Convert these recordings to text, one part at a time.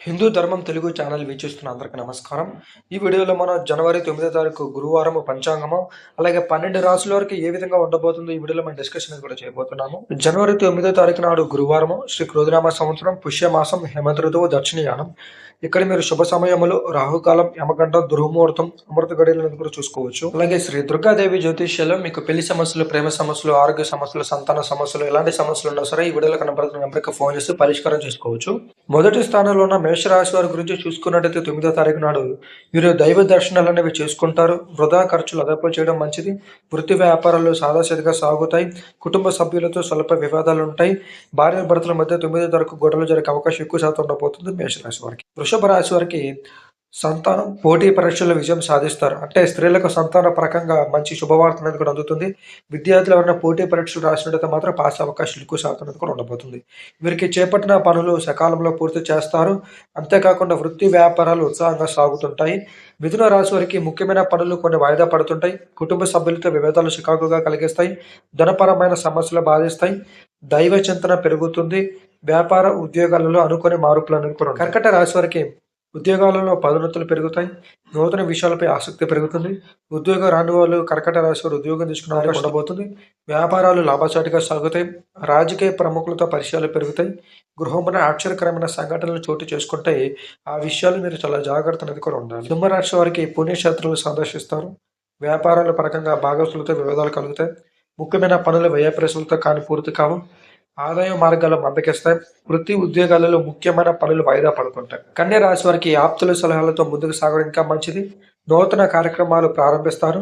హిందూ ధర్మం తెలుగు ఛానల్ వీక్షిస్తున్న అందరికీ నమస్కారం. ఈ వీడియోలో మనం జనవరి 9వ తారీఖు గురువారం పంచాంగము, అలాగే 12 రాశుల వరకు ఏ విధంగా ఉండబోతుందో ఈ వీడియోలో మనం డిస్కషన్ అనేది కూడా చేయబోతున్నాము. జనవరి 9వ తారీఖు నాడు గురువారము, శ్రీ క్రోధినామ సంవత్సరం, పుష్యమాసం, హేమంత ఋతువు, దక్షిణయానం. ఇక్కడ మీరు శుభ సమయములు, రాహుకాలం, యమగండం, దుర్ముహూర్తం, అమృత గడియలను కూడా చూసుకోవచ్చు. అలాగే శ్రీ దుర్గాదేవి జ్యోతిష్యంలో మీకు పెళ్లి సమస్యలు, ప్రేమ సమస్యలు, ఆరోగ్య సమస్యలు, సంతాన సమస్యలు, ఎలాంటి సమస్యలు ఉన్నా సరే ఈ వీడియోలో కనబడుతున్న నెంబర్కి ఫోన్ చేసి పరిష్కారం చేసుకోవచ్చు. మొదటి స్థానంలో ఉన్న మేషరాశి వారి గురించి చూసుకున్నట్టయితే 9వ తారీఖు నాడు వీరు దైవ దర్శనాలు అనేవి చేసుకుంటారు. వృధా ఖర్చులు అదుపు చేయడం మంచిది. వృత్తి వ్యాపారాలు సాదాసీదగా సాగుతాయి. కుటుంబ సభ్యులతో స్వల్ప వివాదాలు ఉంటాయి. భార్య భర్తల మధ్య 9వ తారీఖు గొడవలు జరిగే అవకాశం ఎక్కువ శాతం ఉండబోతుంది మేషరాశి వారికి. వృషభ రాశి వారికి సంతానం పోటీ పరీక్షల్లో విజయం సాధిస్తారు. అంటే స్త్రీలకు సంతాన పరకంగా మంచి శుభవార్త అనేది కూడా అందుతుంది. విద్యార్థులు ఎవరైనా పోటీ పరీక్షలు రాసినట్టయితే మాత్రం పాస్ అవకాశాలు ఎక్కువ శాతం అనేది కూడా ఉండబోతుంది. వీరికి చేపట్టిన పనులు సకాలంలో పూర్తి చేస్తారు. అంతేకాకుండా వృత్తి వ్యాపారాలు ఉత్సాహంగా సాగుతుంటాయి. మిథున రాశి వారికి ముఖ్యమైన పనులు కొన్ని వాయిదా పడుతుంటాయి. కుటుంబ సభ్యులతో విభేదాలు చికాకుగా కలిగిస్తాయి. ధనపరమైన సమస్యలు బాధిస్తాయి. దైవ చింతన పెరుగుతుంది. వ్యాపార ఉద్యోగాలలో అనుకునే మార్పులు అనేవి కూడా ఉంటాయి. కర్కట రాశి వారికి ఉద్యోగాలలో పదోన్నతులు పెరుగుతాయి. నూతన విషయాలపై ఆసక్తి పెరుగుతుంది. ఉద్యోగం రాని వాళ్ళు కర్కట రాశి వారు ఉద్యోగం తీసుకునే అవకాశం ఉండబోతుంది. వ్యాపారాలు లాభసాటిగా సాగుతాయి. రాజకీయ ప్రముఖులతో పరిచయాలు పెరుగుతాయి. గృహంలో ఆశ్చర్యకరమైన సంఘటనలు చోటు చేసుకుంటే ఆ విషయాలు మీరు చాలా జాగ్రత్త అనేది కూడా ఉండాలి. సింహరాశి వారికి పుణ్యక్షేత్రాలు సందర్శిస్తారు. వ్యాపారాల పరకంగా భాగస్తులతో వివాదాలు కలుగుతాయి. ముఖ్యమైన పనులు వ్యయ ప్రశ్నలతో కానీ పూర్తి కావు. ఆదాయ మార్గాలు మందకిస్తాయి. వృత్తి ఉద్యోగాలలో ముఖ్యమైన పనులు వాయిదా పడుతుంటాయి. కన్య రాశి వారికి ఆప్తుల సలహాలతో ముందుకు సాగడం ఇంకా మంచిది. నూతన కార్యక్రమాలు ప్రారంభిస్తారు.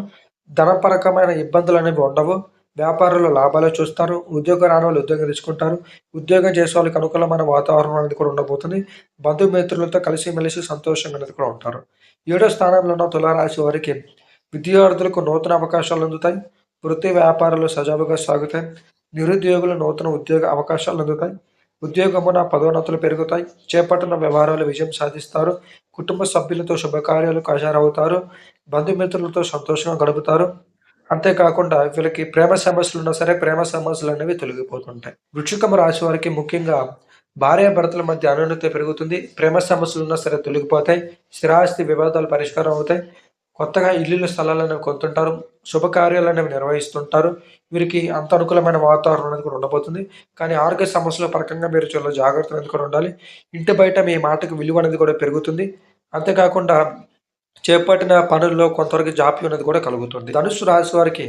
ధనపరకమైన ఇబ్బందులు అనేవి ఉండవు. వ్యాపారంలో లాభాలు చూస్తారు. ఉద్యోగం రాని వాళ్ళు ఉద్యోగం తెచ్చుకుంటారు. ఉద్యోగం చేసే వాళ్ళకి అనుకూలమైన వాతావరణం అనేది కూడా ఉండబోతుంది. బంధుమిత్రులతో కలిసిమెలిసి సంతోషంగా అనేది కూడా ఉంటారు. 7వ స్థానంలో ఉన్న తులారాశి వారికి విద్యార్థులకు నూతన అవకాశాలు అందుతాయి. వృత్తి వ్యాపారాలు సజావుగా సాగుతాయి. నిరుద్యోగులు నూతన ఉద్యోగ అవకాశాలు అందుతాయి. ఉద్యోగమున పదోన్నతులు పెరుగుతాయి. చేపట్టిన వ్యవహారాలు విజయం సాధిస్తారు. కుటుంబ సభ్యులతో శుభకార్యాలకు హాజరవుతారు. బంధుమిత్రులతో సంతోషంగా గడుపుతారు. అంతేకాకుండా వీళ్ళకి ప్రేమ సమస్యలు ఉన్నా సరే ప్రేమ సమస్యలు అనేవి తొలగిపోతుంటాయి. వృశ్చికం రాశి వారికి ముఖ్యంగా భార్యాభర్తల మధ్య అన్యోన్యత పెరుగుతుంది. ప్రేమ సమస్యలు ఉన్నా సరే తొలగిపోతాయి. స్థిరాస్తి వివాదాలు పరిష్కారం అవుతాయి. కొత్తగా ఇల్లు స్థలాలను కొంటుంటారు. శుభకార్యాలు అనేవి నిర్వహిస్తుంటారు. వీరికి అంత అనుకూలమైన వాతావరణం అనేది కూడా ఉండబోతుంది. కానీ ఆరోగ్య సమస్యల పరకంగా మీరు చాలా జాగ్రత్త అనేది కూడా ఉండాలి. ఇంటి బయట మీ మాటకు విలువ అనేది కూడా పెరుగుతుంది. అంతేకాకుండా చేపట్టిన పనుల్లో కొంతవరకు జాప్యం అనేది కూడా కలుగుతుంది. ధనుస్సు రాశి వారికి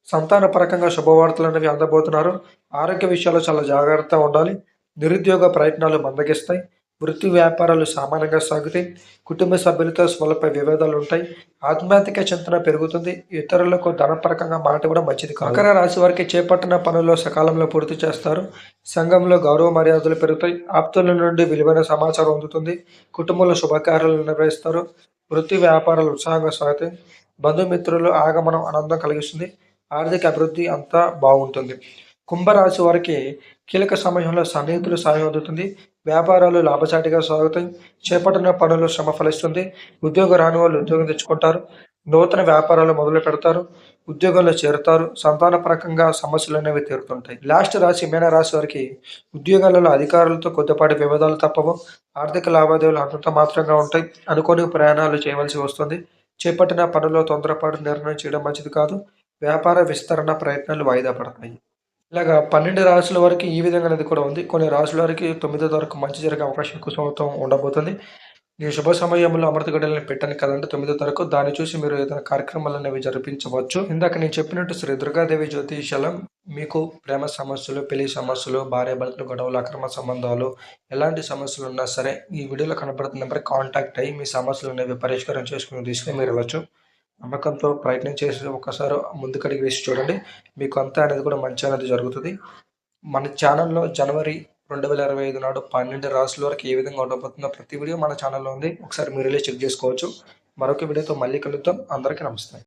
సంతాన పరకంగా శుభవార్తలు అనేవి అందబోతున్నారు. ఆరోగ్య విషయాల్లో చాలా జాగ్రత్తగా ఉండాలి. నిరుద్యోగ ప్రయత్నాలు మందగిస్తాయి. వృత్తి వ్యాపారాలు సామాన్యంగా సాగుతాయి. కుటుంబ సభ్యులతో స్వల్ప విభేదాలు ఉంటాయి. ఆధ్యాత్మిక చింతన పెరుగుతుంది. ఇతరులకు ధనపరకంగా మాట కూడా మంచిది కాదు. మకర రాశి వారికి చేపట్టిన పనుల్లో సకాలంలో పూర్తి చేస్తారు. సంఘంలో గౌరవ మర్యాదలు పెరుగుతాయి. ఆప్తుల నుండి విలువైన సమాచారం అందుతుంది. కుటుంబంలో శుభకార్యాలు నిర్వహిస్తారు. వృత్తి వ్యాపారాలు ఉత్సాహంగా సాగుతాయి. బంధుమిత్రులు ఆగమనం ఆనందం కలిగిస్తుంది. ఆర్థిక అభివృద్ధి అంతా బాగుంటుంది. కుంభరాశి వారికి కీలక సమయంలో సన్నిహితులు సాయం అందుతుంది. వ్యాపారాలు లాభసాటిగా సాగుతాయి. చేపట్టిన పనులు శ్రమ ఫలిస్తుంది. ఉద్యోగం రాని వాళ్ళు ఉద్యోగం తెచ్చుకుంటారు. నూతన వ్యాపారాలు మొదలు పెడతారు. ఉద్యోగంలో చేరుతారు. సంతానపరకంగా సమస్యలు అనేవి తీరుతుంటాయి. లాస్ట్ రాశి మీన రాశి వారికి ఉద్యోగాలలో అధికారులతో కొద్దిపాటి వివాదాలు తప్పవు. ఆర్థిక లావాదేవీలు అంతంత మాత్రంగా ఉంటాయి. అనుకోని ప్రయాణాలు చేయవలసి వస్తుంది. చేపట్టిన పనుల్లో తొందరపాటు నిర్ణయం చేయడం మంచిది కాదు. వ్యాపార విస్తరణ ప్రయత్నాలు వాయిదా పడతాయి. ఇలాగా 12 రాశుల వరకు ఈ విధంగా అనేది కూడా ఉంది. కొన్ని రాశుల వరకు 9వ తారీఖు మంచి జరిగే అవకాశం ఎక్కువ శాతం ఉండబోతుంది. నేను శుభ సమయంలో అమృత గడియలను పెట్టాను కదండి 9వ తారీఖు. దాన్ని చూసి మీరు ఏదైనా కార్యక్రమాలు అనేవి జరిపించవచ్చు. ఇందాక నేను చెప్పినట్టు శ్రీ దుర్గాదేవి జ్యోతిష్యాలయం మీకు ప్రేమ సమస్యలు, పెళ్లి సమస్యలు, భార్యాభర్తల గొడవలు, అక్రమ సంబంధాలు, ఎలాంటి సమస్యలు ఉన్నా సరే ఈ వీడియోలో కనబడుతున్న నెంబర్కి కాంటాక్ట్ అయ్యి మీ సమస్యలు అనేవి పరిష్కారం చేసుకుని తీసుకుని మీరు వెళ్ళచ్చు. నమ్మకంతో ప్రయత్నం చేసి ఒకసారి ముందుకడిగి వేసి చూడండి. మీకు అంతా అనేది కూడా మంచి అనేది జరుగుతుంది. మన ఛానల్లో జనవరి 2025 నాడు 12 రాశుల వరకు ఏ విధంగా ఉండబోతుందో ప్రతి వీడియో మన ఛానల్లో ఉంది. ఒకసారి మీరు చెక్ చేసుకోవచ్చు. మరొక వీడియోతో మళ్ళీ కలుద్దాం. అందరికీ నమస్తే.